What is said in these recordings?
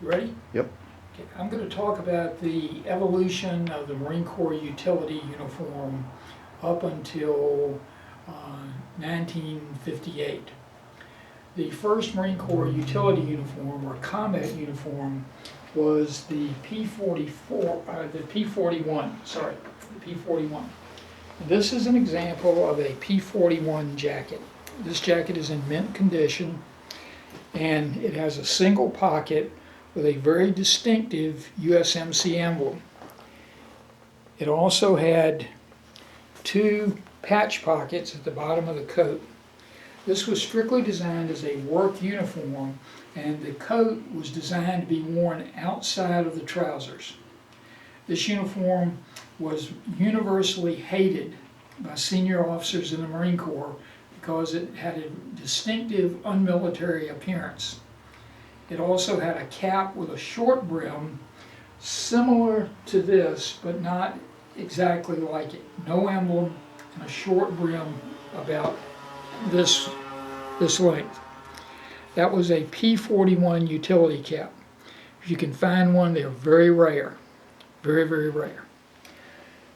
You ready? Yep. Okay, I'm going to talk about the evolution of the Marine Corps utility uniform up until 1958. The first Marine Corps utility uniform, or combat uniform, was the P-41. The P-41. This is an example of a P-41 jacket. This jacket is in mint condition, and it has a single pocket with a very distinctive USMC emblem. It also had two patch pockets at the bottom of the coat. This was strictly designed as a work uniform, and the coat was designed to be worn outside of the trousers. This uniform was universally hated by senior officers in the Marine Corps because it had a distinctive unmilitary appearance. It also had a cap with a short brim, similar to this, but not exactly like it. No emblem and a short brim about this length. That was a P-41 utility cap. If you can find one, they're very rare. Very, very rare.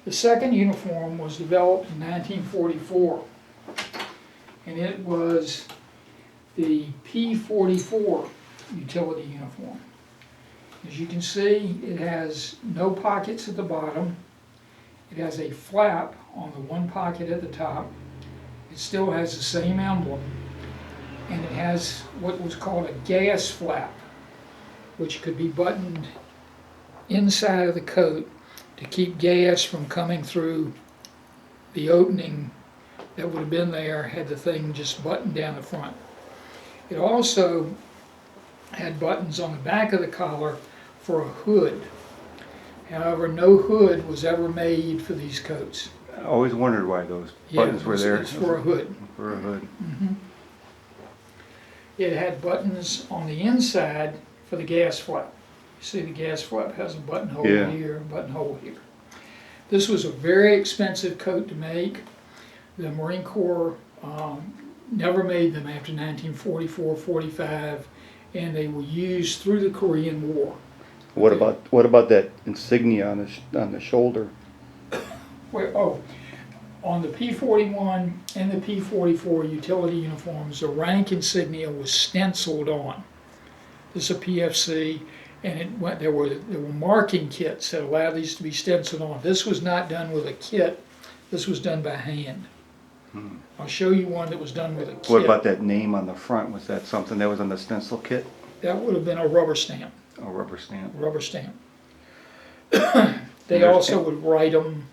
The second uniform was developed in 1944, and it was the P-44 utility uniform. As you can see, it has no pockets at the bottom. It has a flap on the one pocket at the top. It still has the same emblem, and it has what was called a gas flap, which could be buttoned inside of the coat to keep gas from coming through the opening that would have been there had the thing just buttoned down the front. It also had buttons on the back of the collar for a hood. However, no hood was ever made for these coats. I always wondered why those buttons were there. It's for a hood. For a hood. Mm-hmm. It had buttons on the inside for the gas flap. You see the gas flap has a buttonhole here, a buttonhole here. This was a very expensive coat to make. The Marine Corps never made them after 1944-45, and they were used through the Korean War. What about that insignia on the shoulder? On the P-41 and the P-44 utility uniforms, the rank insignia was stenciled on. This is a PFC, and there were marking kits that allowed these to be stenciled on. This was not done with a kit. This was done by hand. I'll show you one that was done with a kit. What about that name on the front? Was that something that was on the stencil kit? That would have been a rubber stamp. A rubber stamp. Rubber stamp. They also would write them.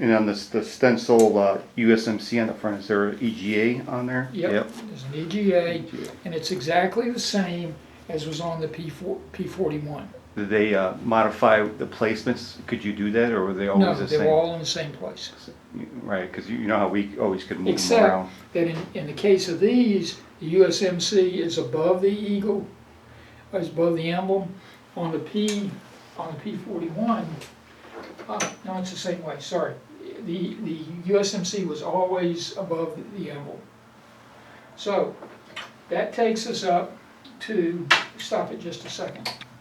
And on the stencil USMC on the front, is there an EGA on there? Yep. There's an EGA, and it's exactly the same as was on the P-41. Did they modify the placements? Could you do that, or were they always the same? No, they were all in the same place. Right, because you know how we always could move Except them around. that in the case of these, the USMC is above the eagle, is above the emblem. On the P-41, no, it's the same way. Sorry, the USMC was always above the emblem. So that takes us up to, stop it just a second.